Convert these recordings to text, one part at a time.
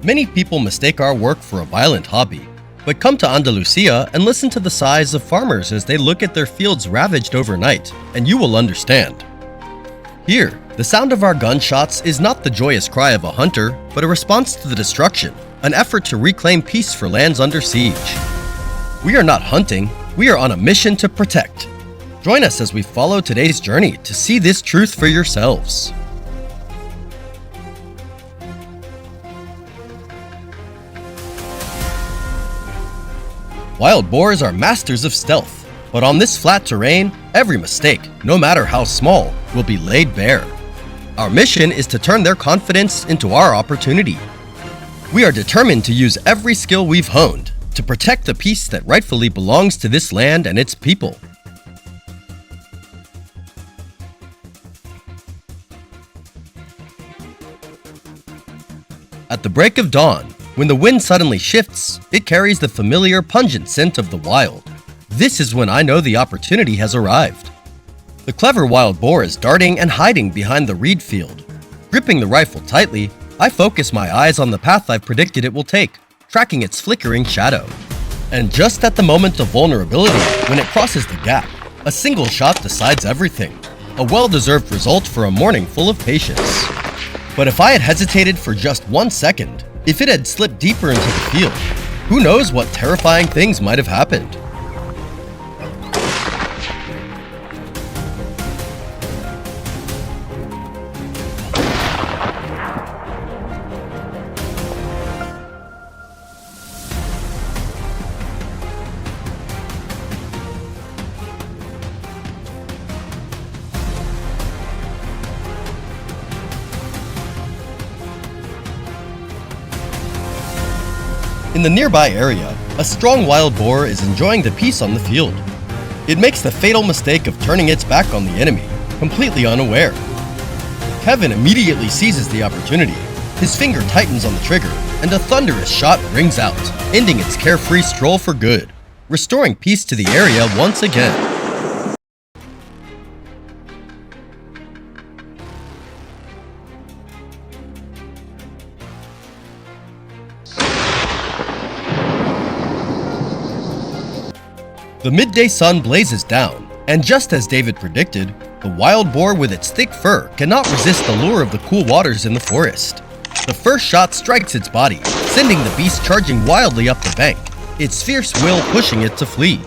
Many people mistake our work for a violent hobby, but come to Andalusia and listen to the sighs of farmers as they look at their fields ravaged overnight, and you will understand. Here, the sound of our gunshots is not the joyous cry of a hunter, but a response to the destruction, an effort to reclaim peace for lands under siege. We are not hunting, we are on a mission to protect. Join us as we follow today's journey to see this truth for yourselves. Wild boars are masters of stealth, but on this flat terrain, every mistake, no matter how small, will be laid bare. Our mission is to turn their confidence into our opportunity. We are determined to use every skill we've honed to protect the peace that rightfully belongs to this land and its people. At the break of dawn, when the wind suddenly shifts, it carries the familiar pungent scent of the wild. This is when I know the opportunity has arrived. The clever wild boar is darting and hiding behind the reed field. Gripping the rifle tightly, I focus my eyes on the path I've predicted it will take, tracking its flickering shadow. And just at the moment of vulnerability, when it crosses the gap, a single shot decides everything. A well-deserved result for a morning full of patience. But if I had hesitated for just 1 second, if it had slipped deeper into the field, who knows what terrifying things might have happened. In the nearby area, a strong wild boar is enjoying the peace on the field. It makes the fatal mistake of turning its back on the enemy, completely unaware. Kevin immediately seizes the opportunity. His finger tightens on the trigger, and a thunderous shot rings out, ending its carefree stroll for good, restoring peace to the area once again. The midday sun blazes down, and just as David predicted, the wild boar with its thick fur cannot resist the lure of the cool waters in the forest. The first shot strikes its body, sending the beast charging wildly up the bank, its fierce will pushing it to flee.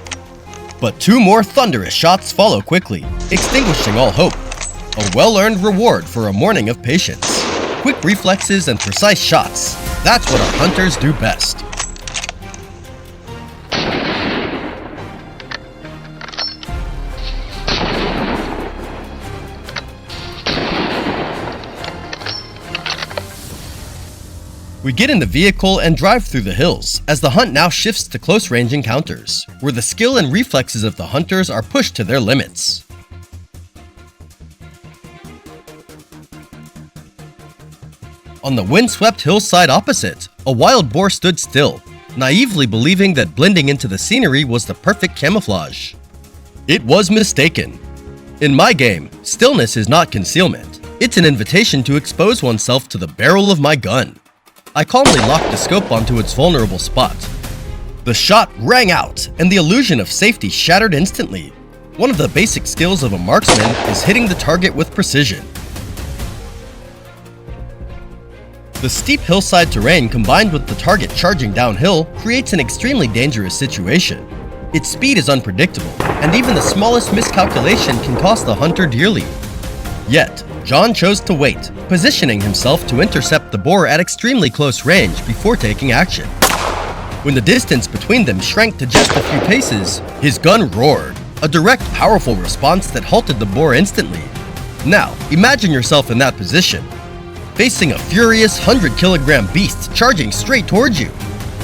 But 2 more thunderous shots follow quickly, extinguishing all hope. A well-earned reward for a morning of patience. Quick reflexes and precise shots, that's what our hunters do best. We get in the vehicle and drive through the hills, as the hunt now shifts to close-range encounters, where the skill and reflexes of the hunters are pushed to their limits. On the windswept hillside opposite, a wild boar stood still, naively believing that blending into the scenery was the perfect camouflage. It was mistaken. In my game, stillness is not concealment. It's an invitation to expose oneself to the barrel of my gun. I calmly locked the scope onto its vulnerable spot. The shot rang out, and the illusion of safety shattered instantly. One of the basic skills of a marksman is hitting the target with precision. The steep hillside terrain combined with the target charging downhill creates an extremely dangerous situation. Its speed is unpredictable, and even the smallest miscalculation can cost the hunter dearly. Yet, John chose to wait, positioning himself to intercept the boar at extremely close range before taking action. When the distance between them shrank to just a few paces, his gun roared, a direct, powerful response that halted the boar instantly. Now, imagine yourself in that position, facing a furious 100-kilogram beast charging straight towards you.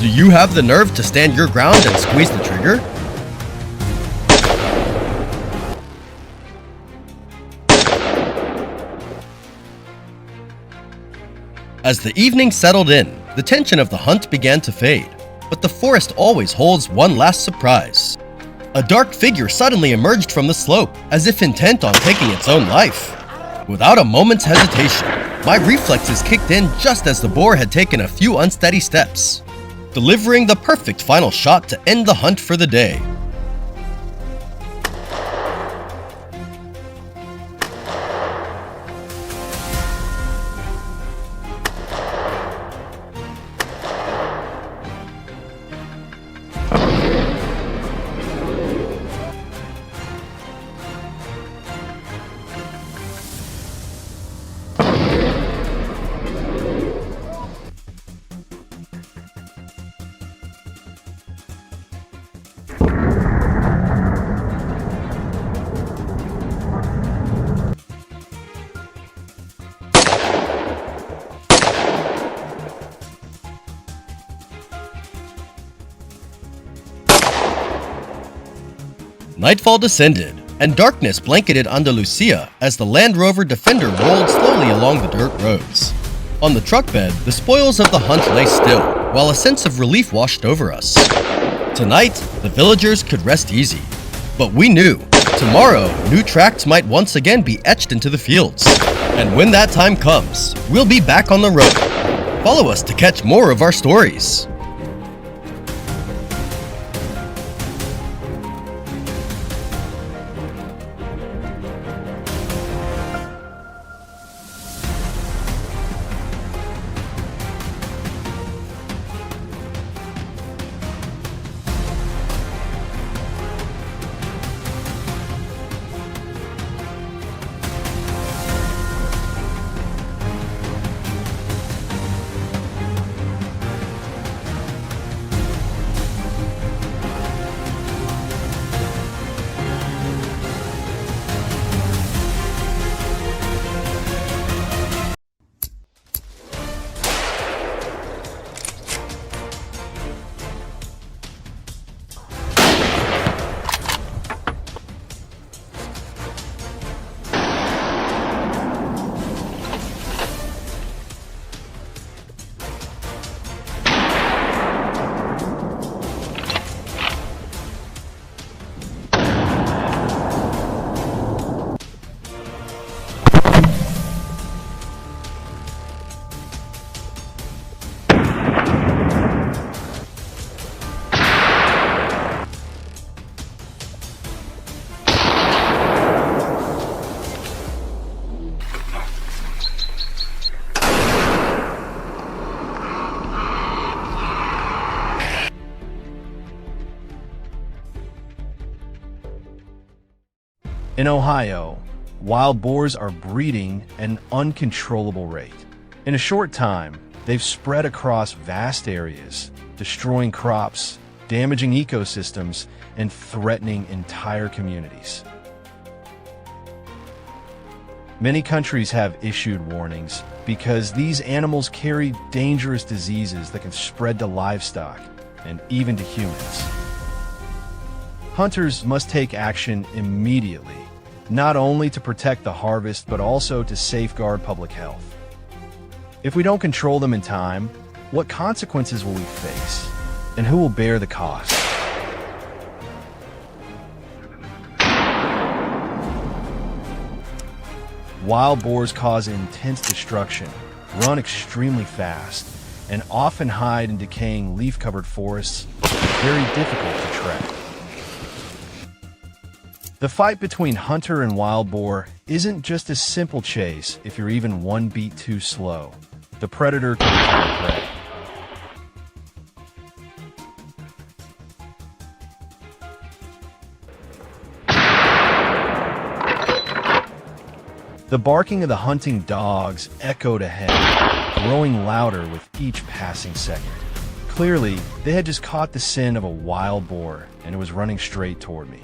Do you have the nerve to stand your ground and squeeze the trigger? As the evening settled in, the tension of the hunt began to fade, but the forest always holds one last surprise. A dark figure suddenly emerged from the slope, as if intent on taking its own life. Without a moment's hesitation, my reflexes kicked in just as the boar had taken a few unsteady steps, delivering the perfect final shot to end the hunt for the day. Nightfall descended, and darkness blanketed Andalusia as the Land Rover Defender rolled slowly along the dirt roads. On the truck bed, the spoils of the hunt lay still, while a sense of relief washed over us. Tonight, the villagers could rest easy. But we knew, tomorrow, new tracks might once again be etched into the fields. And when that time comes, we'll be back on the road. Follow us to catch more of our stories. In Ohio, wild boars are breeding at an uncontrollable rate. In a short time, they've spread across vast areas, destroying crops, damaging ecosystems, and threatening entire communities. Many countries have issued warnings because these animals carry dangerous diseases that can spread to livestock and even to humans. Hunters must take action immediately, not only to protect the harvest, but also to safeguard public health. If we don't control them in time, what consequences will we face, and who will bear the cost? Wild boars cause intense destruction, run extremely fast, and often hide in decaying leaf-covered forests, very difficult to track. The fight between hunter and wild boar isn't just a simple chase if you're even one beat too slow. The predator can become prey. The barking of the hunting dogs echoed ahead, growing louder with each passing second. Clearly, they had just caught the scent of a wild boar, and it was running straight toward me.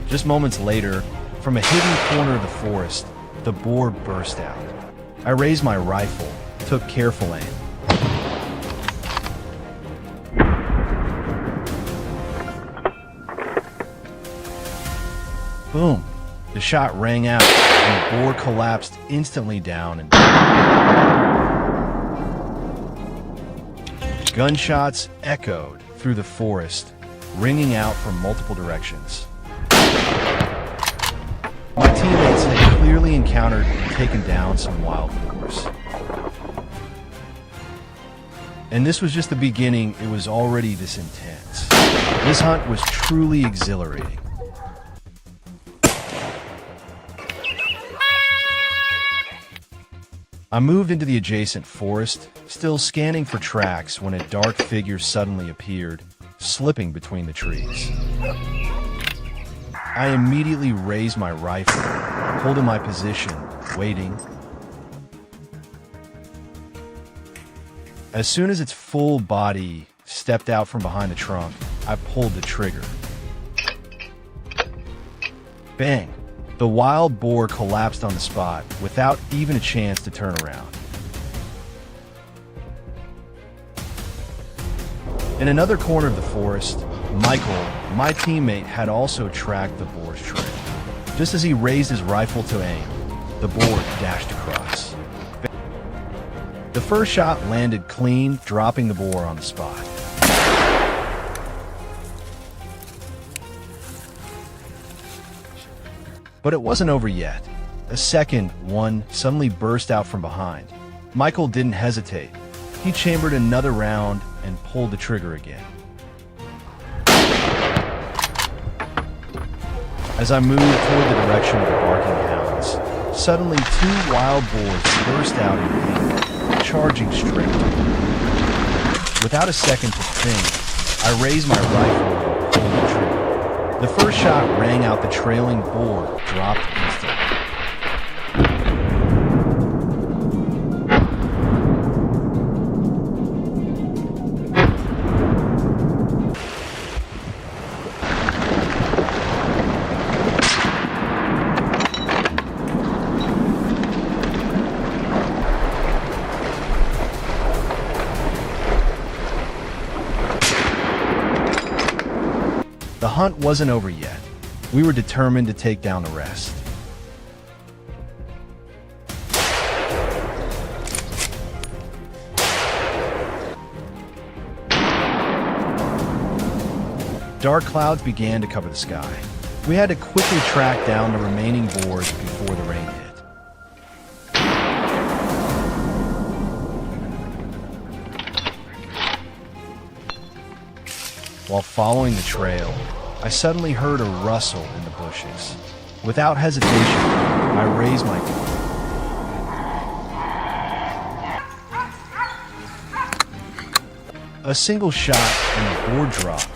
Just moments later, from a hidden corner of the forest, the boar burst out. I raised my rifle, took careful aim. Boom! The shot rang out, and the boar collapsed instantly down and died. Gunshots echoed through the forest, ringing out from multiple directions. My teammates had clearly encountered and taken down some wild boars. And this was just the beginning. It was already this intense. This hunt was truly exhilarating. I moved into the adjacent forest, still scanning for tracks when a dark figure suddenly appeared, slipping between the trees. I immediately raised my rifle, holding my position, waiting. As soon as its full body stepped out from behind the trunk, I pulled the trigger. Bang! The wild boar collapsed on the spot without even a chance to turn around. In another corner of the forest, Michael, my teammate, had also tracked the boar's trail. Just as he raised his rifle to aim, the boar dashed across. The first shot landed clean, dropping the boar on the spot. But it wasn't over yet. A second one suddenly burst out from behind. Michael didn't hesitate. He chambered another round and pulled the trigger again. As I moved toward the direction of the barking hounds, suddenly two wild boars burst out in anger, charging straight to me. Without a second to think, I raised my rifle and pulled the trigger. The first shot rang out. The trailing boar dropped instantly. The hunt wasn't over yet. We were determined to take down the rest. Dark clouds began to cover the sky. We had to quickly track down the remaining boars before the rain hit. While following the trail, I suddenly heard a rustle in the bushes. Without hesitation, I raised my gun. A single shot and the boar dropped,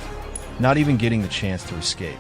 not even getting the chance to escape.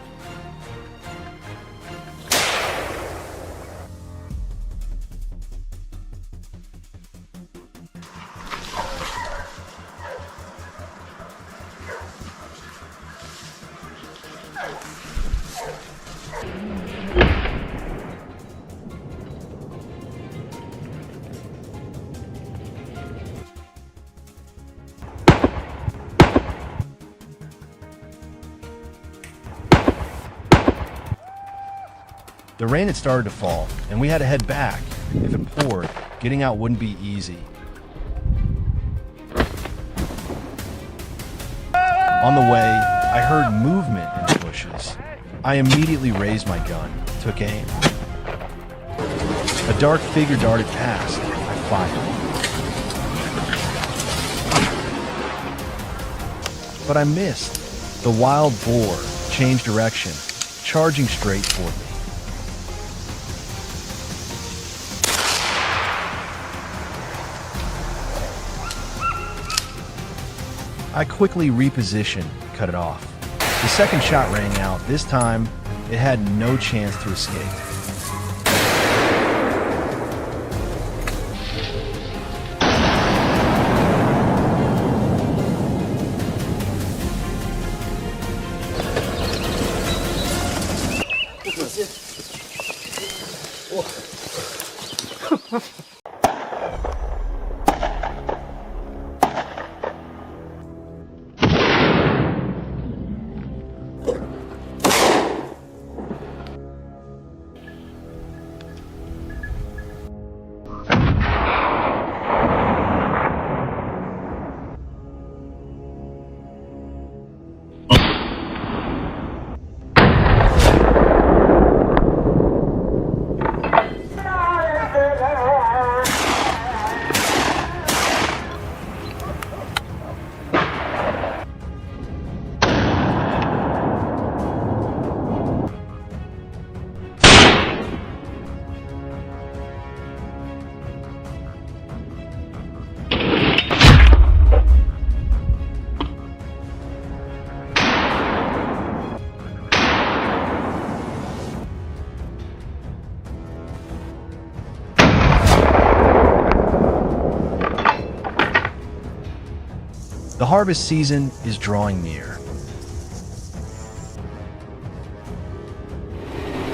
The rain had started to fall, and we had to head back. If it poured, getting out wouldn't be easy. On the way, I heard movement in the bushes. I immediately raised my gun, took aim. A dark figure darted past. I fired. But I missed. The wild boar changed direction, charging straight toward me. I quickly repositioned, cut it off. The second shot rang out. This time, it had no chance to escape. harvest season is drawing near.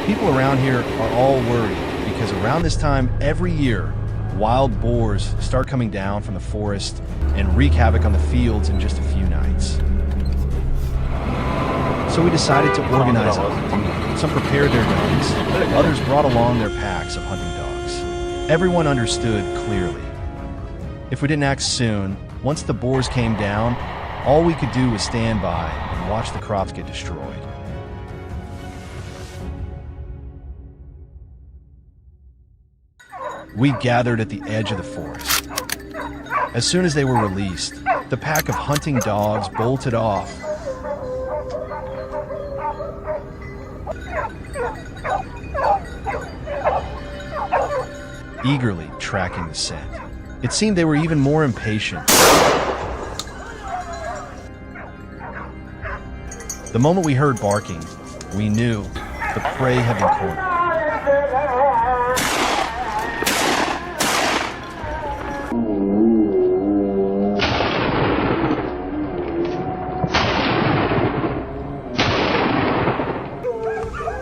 People around here are all worried because around this time every year, wild boars start coming down from the forest and wreak havoc on the fields in just a few nights. So we decided to organize a hunt. Some prepared their guns, others brought along their packs of hunting dogs. Everyone understood clearly. If we didn't act soon, once the boars came down, all we could do was stand by and watch the crops get destroyed. We gathered at the edge of the forest. As soon as they were released, the pack of hunting dogs bolted off. Eagerly tracking the scent. It seemed they were even more impatient. The moment we heard barking, we knew the prey had been cornered.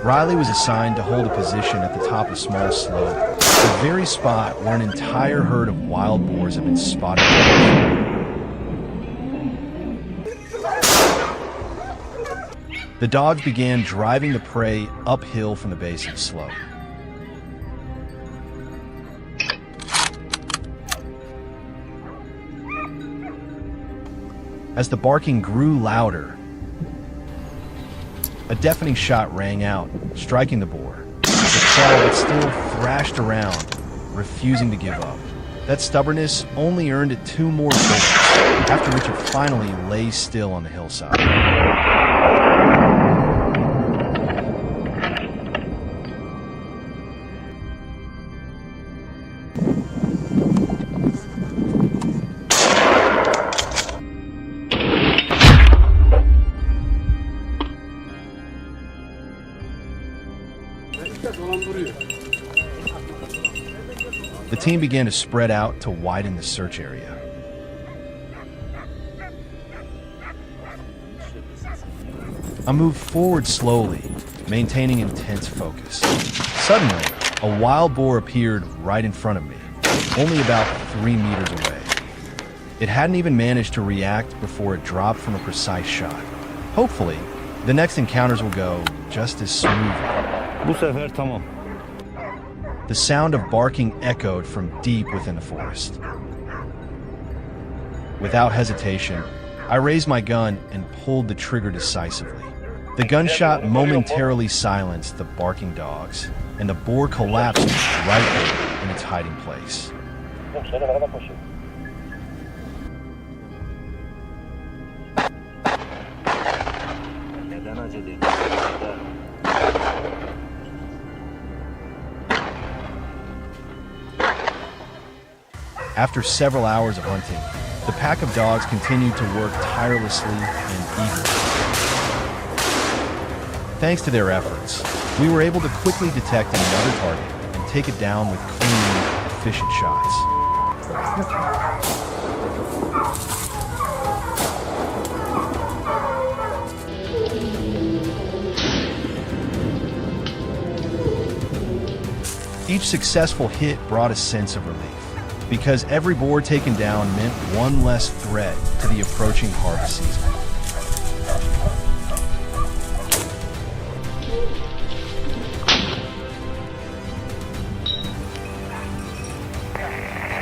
Riley was assigned to hold a position at the top of a small slope, the very spot where an entire herd of wild boars had been spotted. The dogs began driving the prey uphill from the base of the slope. As the barking grew louder, a deafening shot rang out, striking the boar. The saddle but still thrashed around, refusing to give up. That stubbornness only earned it 2 more bullets, after which it finally lay still on the hillside. The team began to spread out to widen the search area. I moved forward slowly, maintaining intense focus. Suddenly, a wild boar appeared right in front of me, only about 3 meters away. It hadn't even managed to react before it dropped from a precise shot. Hopefully, the next encounters will go just as smoothly. Bu sefer tamam. The sound of barking echoed from deep within the forest. Without hesitation, I raised my gun and pulled the trigger decisively. The gunshot momentarily silenced the barking dogs, and the boar collapsed right there in its hiding place. After several hours of hunting, the pack of dogs continued to work tirelessly and eagerly. Thanks to their efforts, we were able to quickly detect another target and take it down with clean, efficient shots. Each successful hit brought a sense of relief, because every boar taken down meant one less threat to the approaching harvest season.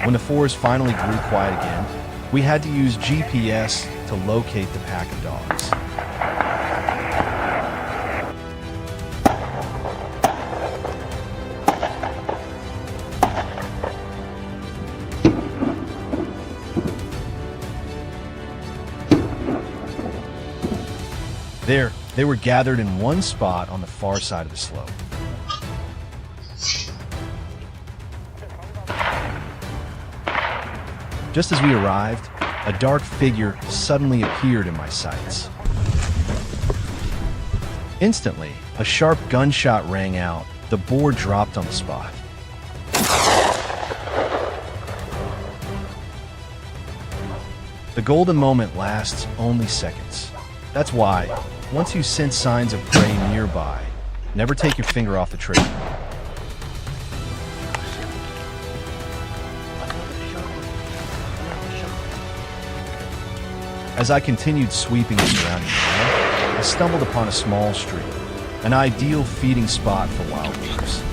When the forest finally grew quiet again, we had to use GPS to locate the pack of dogs. There, they were gathered in one spot on the far side of the slope. Just as we arrived, a dark figure suddenly appeared in my sights. Instantly, a sharp gunshot rang out. The boar dropped on the spot. The golden moment lasts only seconds. That's why, once you sense signs of prey nearby, never take your finger off the trigger. As I continued sweeping the surrounding area, I stumbled upon a small stream, an ideal feeding spot for wild boars.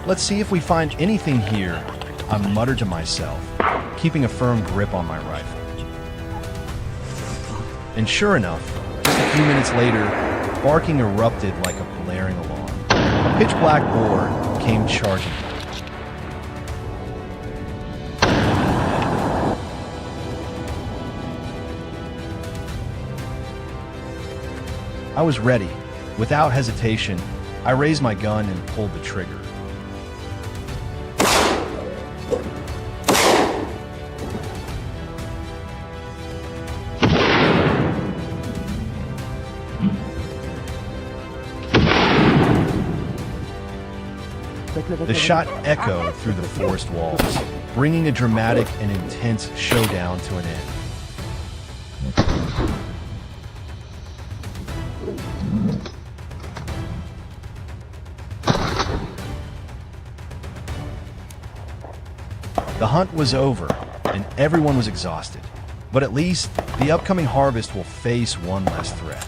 Let's see if we find anything here, I muttered to myself, keeping a firm grip on my rifle. And sure enough, just a few minutes later, barking erupted like a blaring alarm. A pitch-black boar came charging. I was ready. Without hesitation, I raised my gun and pulled the trigger. The shot echoed through the forest walls, bringing a dramatic and intense showdown to an end. The hunt was over, and everyone was exhausted. But at least, the upcoming harvest will face one less threat.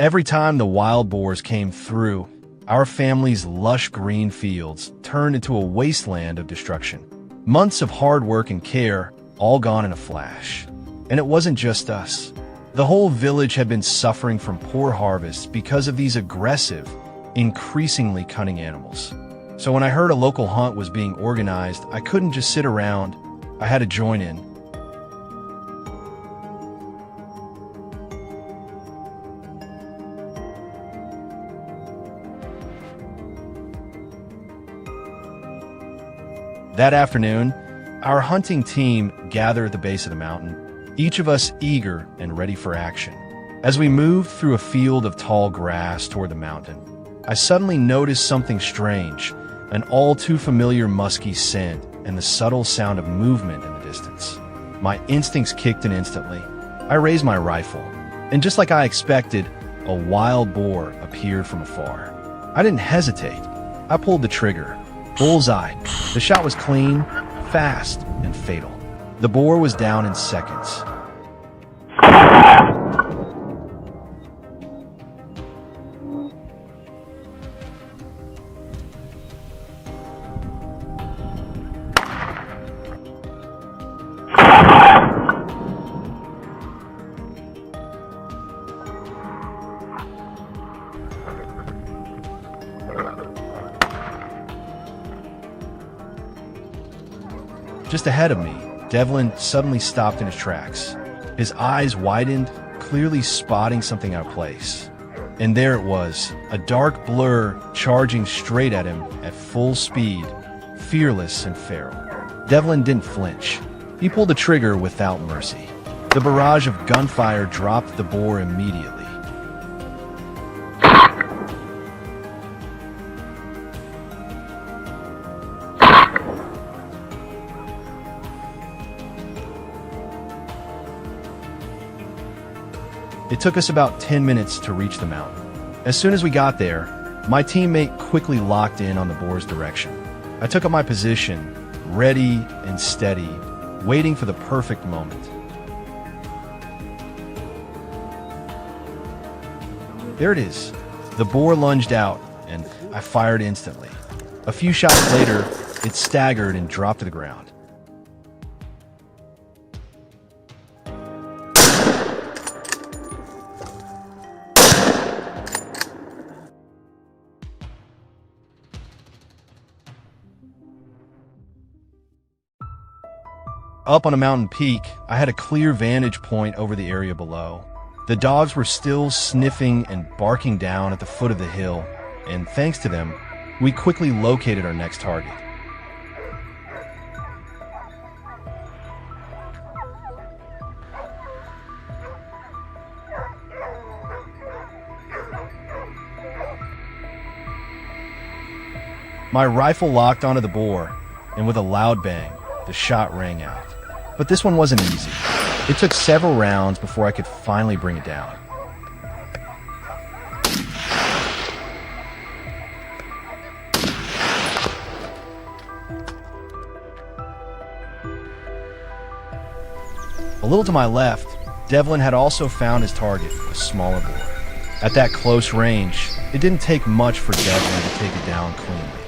Every time the wild boars came through, our family's lush green fields turned into a wasteland of destruction. Months of hard work and care, all gone in a flash. And it wasn't just us. The whole village had been suffering from poor harvests because of these aggressive, increasingly cunning animals. So when I heard a local hunt was being organized, I couldn't just sit around. I had to join in. That afternoon, our hunting team gathered at the base of the mountain, each of us eager and ready for action. As we moved through a field of tall grass toward the mountain, I suddenly noticed something strange, an all too familiar musky scent and the subtle sound of movement in the distance. My instincts kicked in instantly. I raised my rifle, and just like I expected, a wild boar appeared from afar. I didn't hesitate. I pulled the trigger. Bullseye. The shot was clean, fast, and fatal. The boar was down in seconds. Just ahead of me, Devlin suddenly stopped in his tracks. His eyes widened, clearly spotting something out of place. And there it was, a dark blur charging straight at him at full speed, fearless and feral. Devlin didn't flinch. He pulled the trigger without mercy. The barrage of gunfire dropped the boar immediately. It took us about 10 minutes to reach the mountain. As soon as we got there, my teammate quickly locked in on the boar's direction. I took up my position, ready and steady, waiting for the perfect moment. There it is. The boar lunged out, and I fired instantly. A few shots later, it staggered and dropped to the ground. Up on a mountain peak, I had a clear vantage point over the area below. The dogs were still sniffing and barking down at the foot of the hill, and thanks to them, we quickly located our next target. My rifle locked onto the boar, and with a loud bang, the shot rang out. But this one wasn't easy. It took several rounds before I could finally bring it down. A little to my left, Devlin had also found his target, a smaller boar. At that close range, it didn't take much for Devlin to take it down cleanly.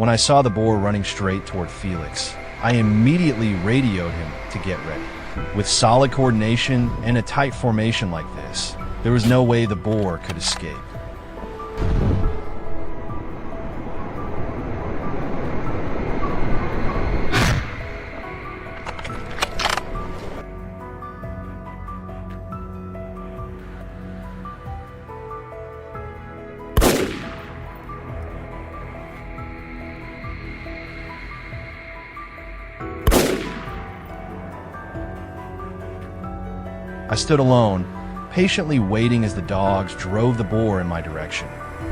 When I saw the boar running straight toward Felix, I immediately radioed him to get ready. With solid coordination and a tight formation like this, there was no way the boar could escape. I stood alone, patiently waiting as the dogs drove the boar in my direction.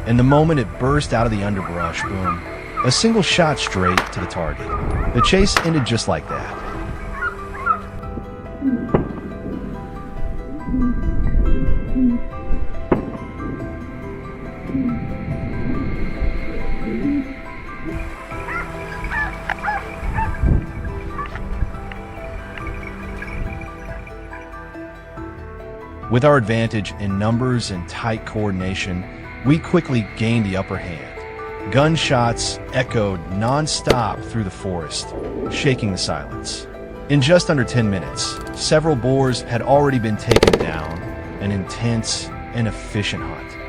And the moment it burst out of the underbrush, boom, a single shot straight to the target. The chase ended just like that. With our advantage in numbers and tight coordination, we quickly gained the upper hand. Gunshots echoed non-stop through the forest, shaking the silence. In just under 10 minutes, several boars had already been taken down, an intense and efficient hunt.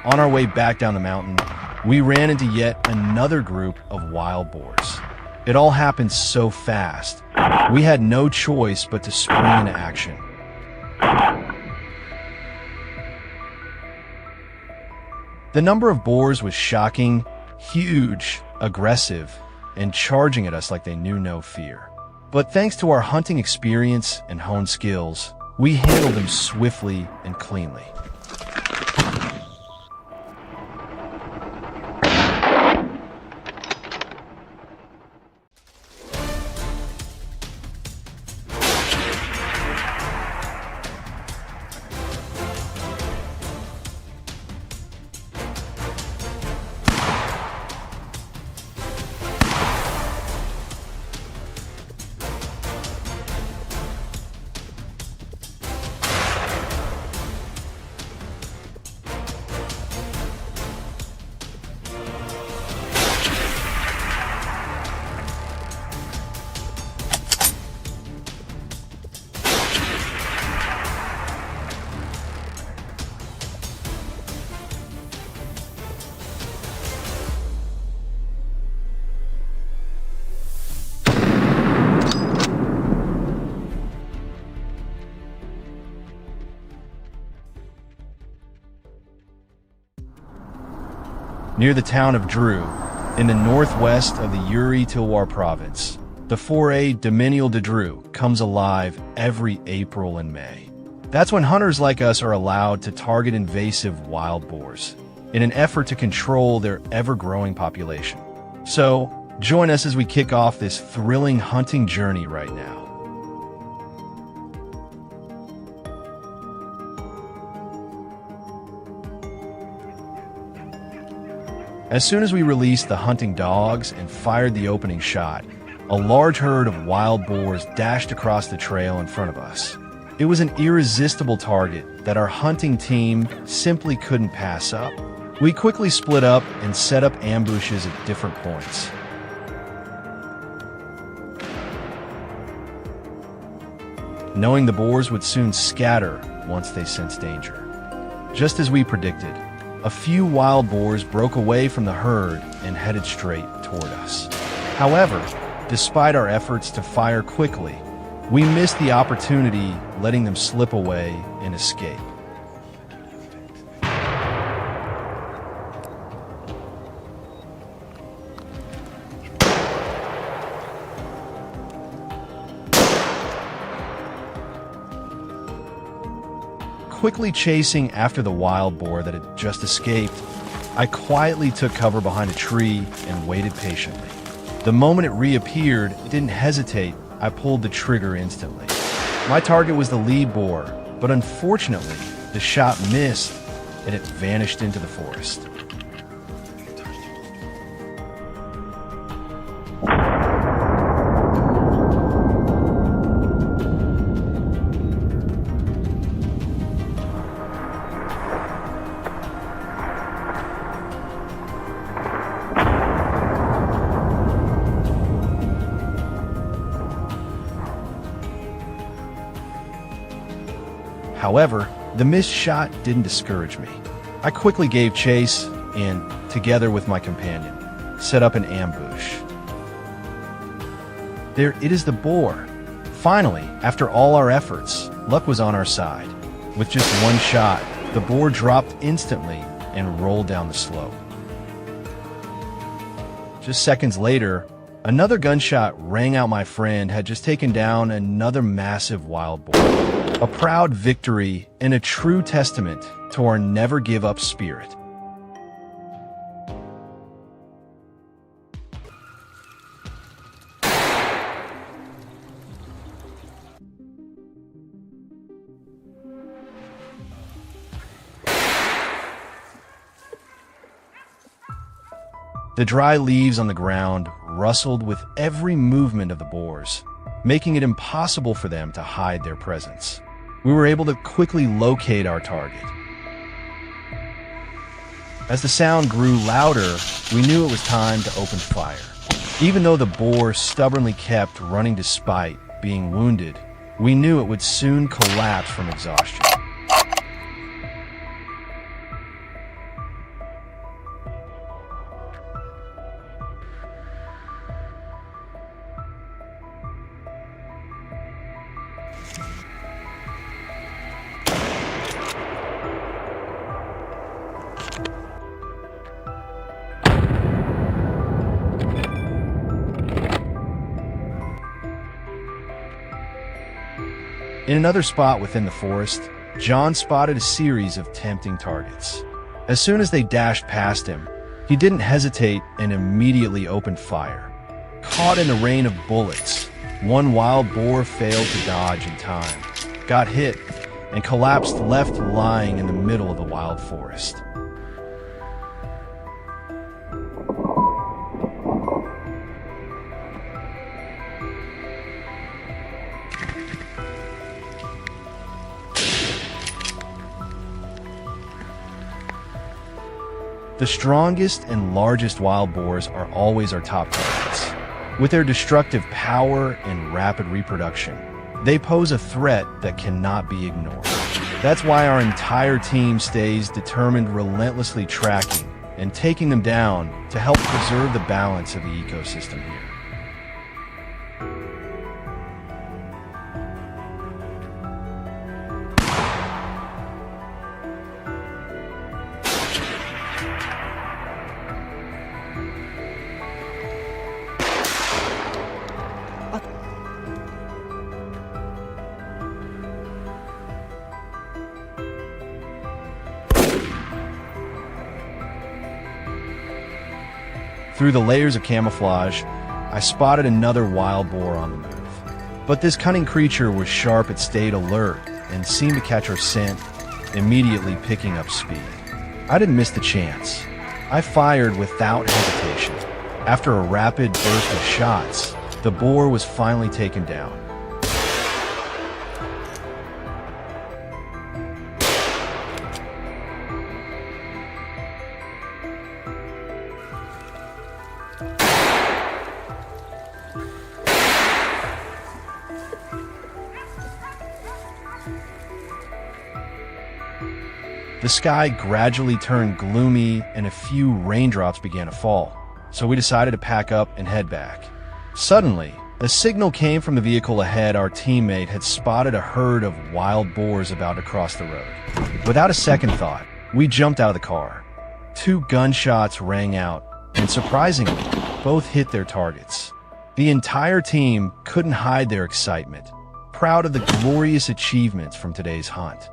On our way back down the mountain, we ran into yet another group of wild boars. It all happened so fast, we had no choice but to spring into action. The number of boars was shocking, huge, aggressive, and charging at us like they knew no fear. But thanks to our hunting experience and honed skills, we handled them swiftly and cleanly. near the town of Drew, in the northwest of the Uri-Tilwar province. The foray Dominial de Drew comes alive every April and May. That's when hunters like us are allowed to target invasive wild boars in an effort to control their ever-growing population. So, join us as we kick off this thrilling hunting journey right now. As soon as we released the hunting dogs and fired the opening shot, a large herd of wild boars dashed across the trail in front of us. It was an irresistible target that our hunting team simply couldn't pass up. We quickly split up and set up ambushes at different points. Knowing the boars would soon scatter once they sensed danger. Just as we predicted, a few wild boars broke away from the herd and headed straight toward us. However, despite our efforts to fire quickly, we missed the opportunity, letting them slip away and escape. Quickly chasing after the wild boar that had just escaped, I quietly took cover behind a tree and waited patiently. The moment it reappeared, I didn't hesitate. I pulled the trigger instantly. My target was the lead boar, but unfortunately, the shot missed and it vanished into the forest. However, the missed shot didn't discourage me. I quickly gave chase and, together with my companion, set up an ambush. There it is, the boar. Finally, after all our efforts, luck was on our side. With just one shot, the boar dropped instantly and rolled down the slope. Just seconds later, another gunshot rang out. My friend had just taken down another massive wild boar. A proud victory and a true testament to our never-give-up spirit. The dry leaves on the ground rustled with every movement of the boars, making it impossible for them to hide their presence. We were able to quickly locate our target. As the sound grew louder, we knew it was time to open fire. Even though the boar stubbornly kept running despite being wounded, we knew it would soon collapse from exhaustion. In another spot within the forest, John spotted a series of tempting targets. As soon as they dashed past him, he didn't hesitate and immediately opened fire. Caught in the rain of bullets, one wild boar failed to dodge in time, got hit, and collapsed, left lying in the middle of the wild forest. The strongest and largest wild boars are always our top targets. With their destructive power and rapid reproduction, they pose a threat that cannot be ignored. That's why our entire team stays determined, relentlessly tracking and taking them down to help preserve the balance of the ecosystem here. Through the layers of camouflage, I spotted another wild boar on the move. But this cunning creature was sharp, it stayed alert, and seemed to catch our scent, immediately picking up speed. I didn't miss the chance. I fired without hesitation. After a rapid burst of shots, the boar was finally taken down. The sky gradually turned gloomy and a few raindrops began to fall, so we decided to pack up and head back. Suddenly, a signal came from the vehicle ahead. Our teammate had spotted a herd of wild boars about to cross the road. Without a second thought, we jumped out of the car. 2 gunshots rang out, and surprisingly, both hit their targets. The entire team couldn't hide their excitement, proud of the glorious achievements from today's hunt.